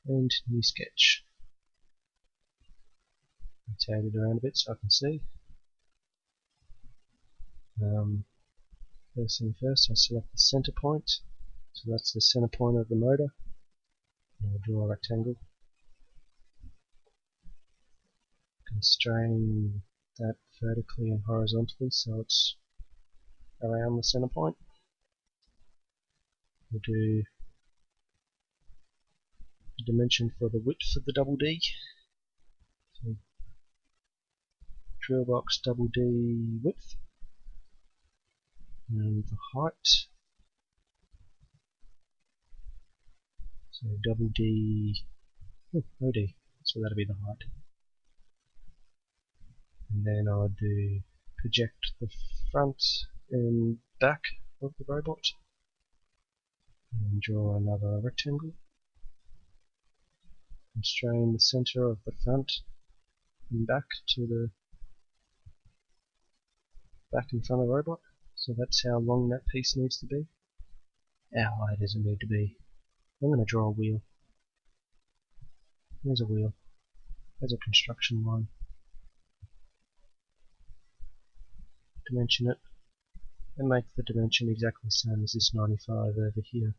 and new sketch. Rotate it around a bit so I can see. First thing first, I select the center point. So that's the center point of the motor. And I'll draw a rectangle. Constrain that vertically and horizontally so it's around the center point. We'll do the dimension for the width of the double D. So drill box double D width. And the height. So double D, no D, so that'll be the height. And then I'll do project the front and back of the robot. And draw another rectangle. Constrain the center of the front and back to the back in front of the robot. So that's how long that piece needs to be. How high does it need to be? I'm going to draw a wheel. There's a wheel. There's a construction line. Dimension it. And make the dimension exactly the same as this 95 over here.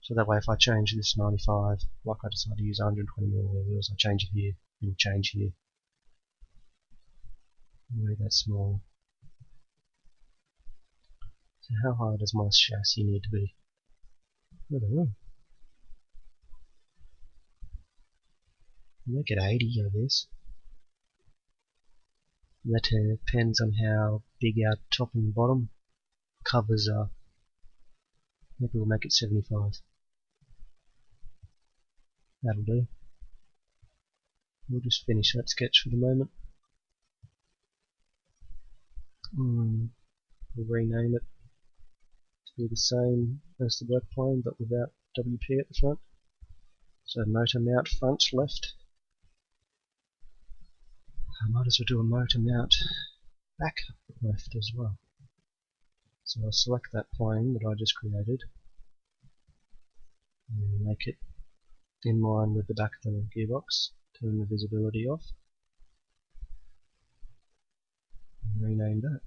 So that way if I change this 95, like I decide to use 120mm wheels, I change it here, it'll change here. Make that small. So how high does my chassis need to be? I don't know. Make it 80, I guess. That depends on how big our top and bottom covers are. Maybe we'll make it 75. That'll do. We'll just finish that sketch for the moment. We'll rename it to be the same as the work plane but without WP at the front. So motor mount front left. I might as well do a motor mount back left as well. So I'll select that plane that I just created and make it in line with the back of the gearbox. Turn the visibility off and rename that.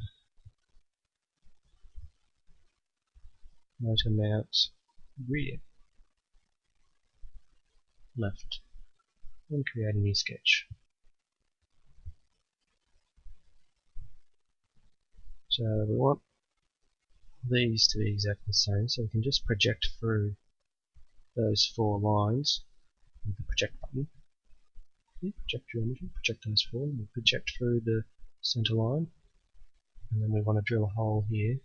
Motor mount rear left and create a new sketch. So we want these to be exactly the same, so we can just project through those 4 lines with the project button. Project geometry, project those 4, we'll project through the center line, and then we want to drill a hole here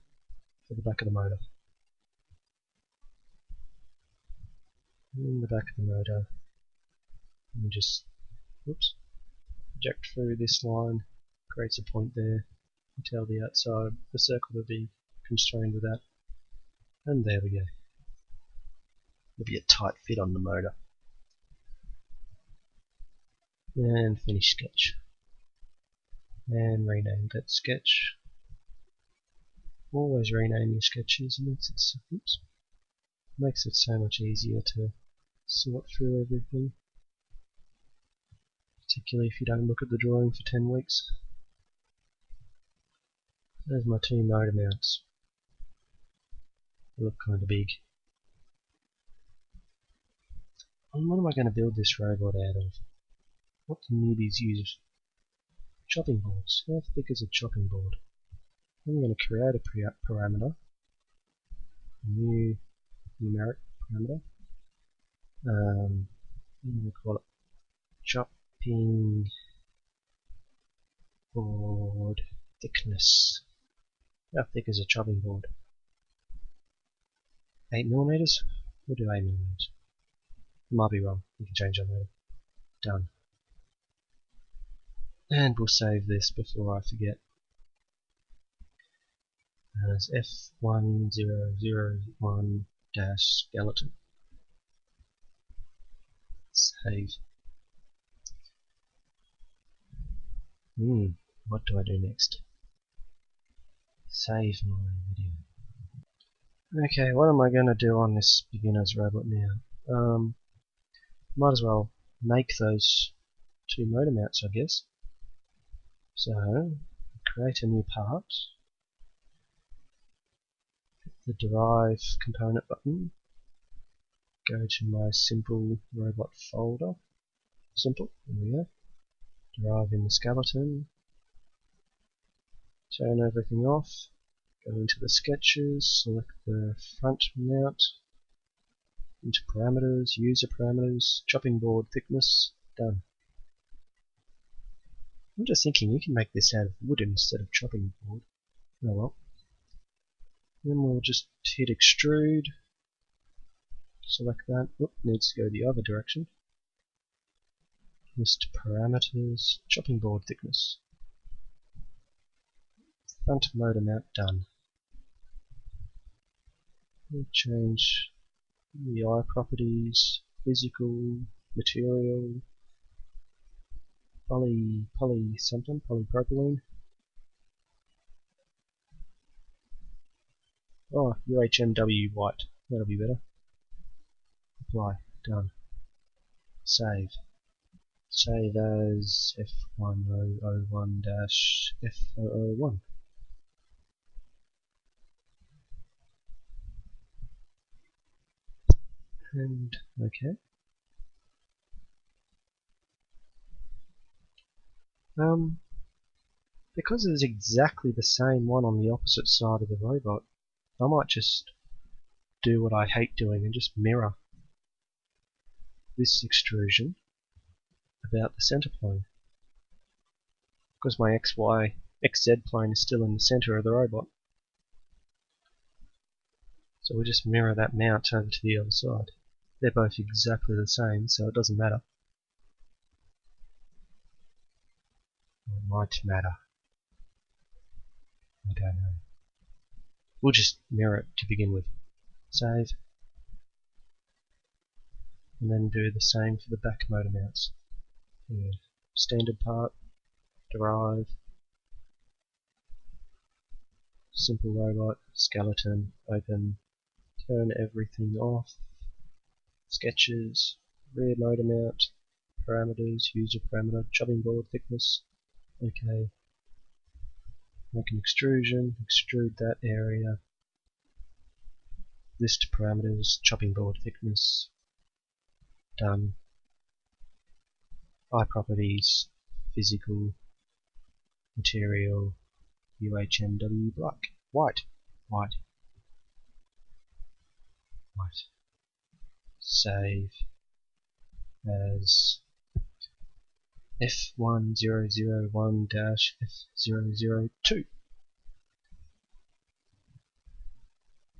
for the back of the motor. In the back of the motor, and just project through this line, creates a point there. Tell the outside the circle will be constrained with that, and there we go. There'll be a tight fit on the motor. And finish sketch. And rename that sketch. Always rename your sketches, and makes it so much easier to sort through everything. Particularly if you don't look at the drawing for 10 weeks. There's my 2 motor mounts. They look kind of big. And what am I going to build this robot out of? What do newbies use? Chopping boards. How thick is a chopping board? I'm going to create a parameter. A new numeric parameter. I'm going to call it chopping board thickness. How thick is a chopping board? 8mm? We'll do 8mm. Might be wrong. We can change that later. Done. And we'll save this before I forget. As F1001-skeleton. Save. What do I do next? Save my video. Okay, what am I going to do on this beginner's robot now? might as well make those two motor mounts, I guess. So, create a new part, hit the derive component button, go to my simple robot folder, simple, there we go, derive in the skeleton, turn everything off, go into the sketches, select the front mount, into parameters, user parameters, chopping board thickness, done. I'm just thinking you can make this out of wood instead of chopping board. Oh well. Then we'll just hit extrude, select that, oop, needs to go the other direction. List parameters, chopping board thickness. Front motor mount done. We'll change the eye properties, physical, material, polypropylene. Oh, UHMW white, that'll be better. Apply, done. Save. Save as F1001-F001. And okay. Because it's exactly the same one on the opposite side of the robot, I might just do what I hate doing and just mirror this extrusion about the center plane. Because my XZ plane is still in the center of the robot. So we'll just mirror that mount over to the other side. They're both exactly the same, so it doesn't matter. It might matter. I don't know. We'll just mirror it to begin with. Save. And then do the same for the back motor mounts. Yeah. Standard part, derive, simple robot, skeleton, open, turn everything off, sketches, rear motor mount, parameters, user parameter, chopping board thickness, okay. Make an extrusion, extrude that area, list parameters, chopping board thickness, done. Eye properties, physical, material, UHMW black, white, white, white. Save as F1001-F002.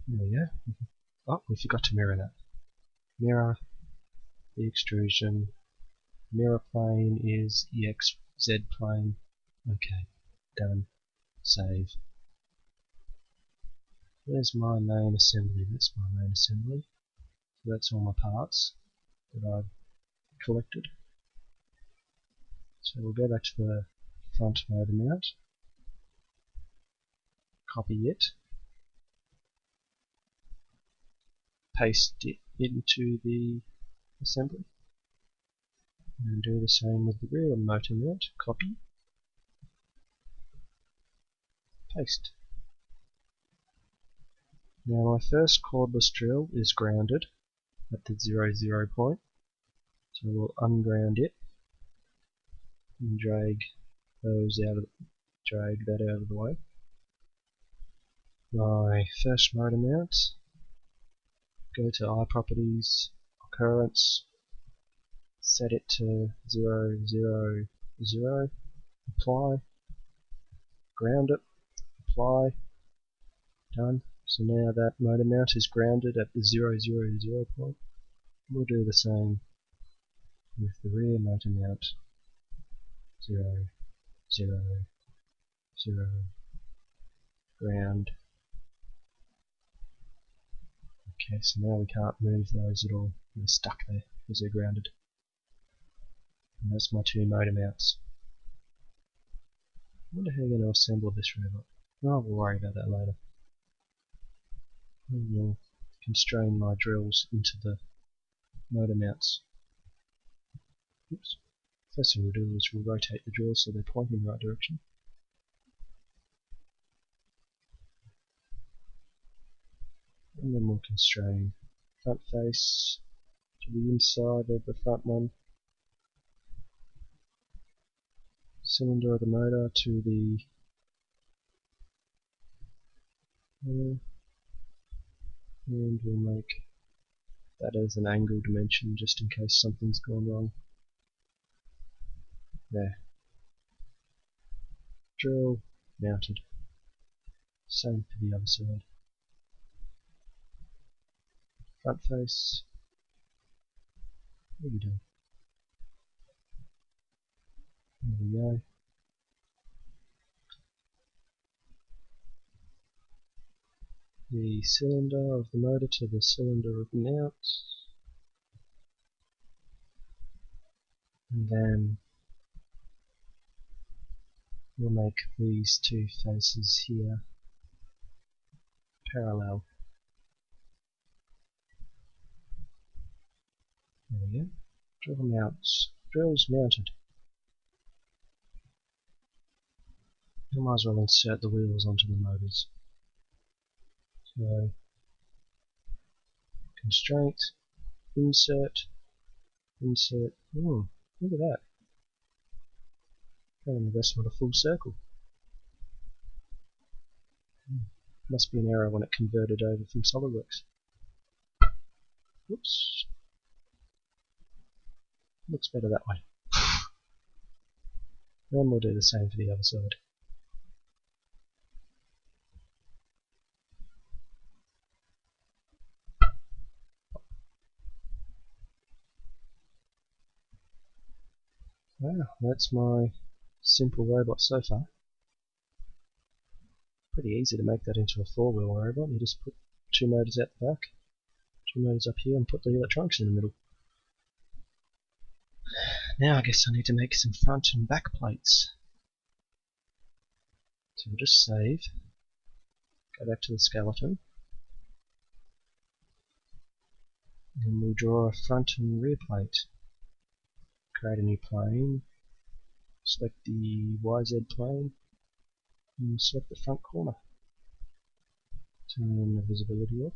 There we go. Oh, we forgot to mirror that. Mirror the extrusion. Mirror plane is the XZ plane. Okay, done. Save. Where's my main assembly? That's my main assembly. So that's all my parts that I've collected. So we'll go back to the front motor mount. Copy it. Paste it into the assembly. And do the same with the rear motor mount. Copy. Paste. Now my first cordless drill is grounded at the 0, point. So we'll unground it and drag that out of the way. My first motor mount, go to eye properties, occurrence, set it to 0, apply, ground it, apply, done. So now that motor mount is grounded at the 0, point. We'll do the same with the rear motor mount. 0, ground. Okay, so now we can't move those at all. They're stuck there because they're grounded. And that's my two motor mounts. I wonder how you're going to assemble this robot. Oh, we'll worry about that later. I will constrain my drills into the motor mounts. Oops. First thing we'll do is we'll rotate the drills so they're pointing in the right direction. And then we'll constrain front face to the inside of the front one, cylinder of the motor to the and we'll make that as an angle dimension just in case something's gone wrong. There. Drill mounted. Same for the other side. Front face. What are you doing? There we go. The cylinder of the motor to the cylinder of the mount. And then we'll make these two faces here parallel. There we go. Drill mounts. Drills mounted. I might as well insert the wheels onto the motors. So, constraint, insert, insert. Oh, look at that. And that's not a full circle. Must be an error when it converted over from SolidWorks. Whoops. Looks better that way. Then we'll do the same for the other side. Wow, that's my simple robot so far. Pretty easy to make that into a four-wheel robot. You just put two motors out the back, two motors up here, and put the electronics in the middle. Now I guess I need to make some front and back plates. So we'll just save, go back to the skeleton, and we'll draw a front and rear plate. Create a new plane, select the YZ plane, and select the front corner. Turn the visibility off.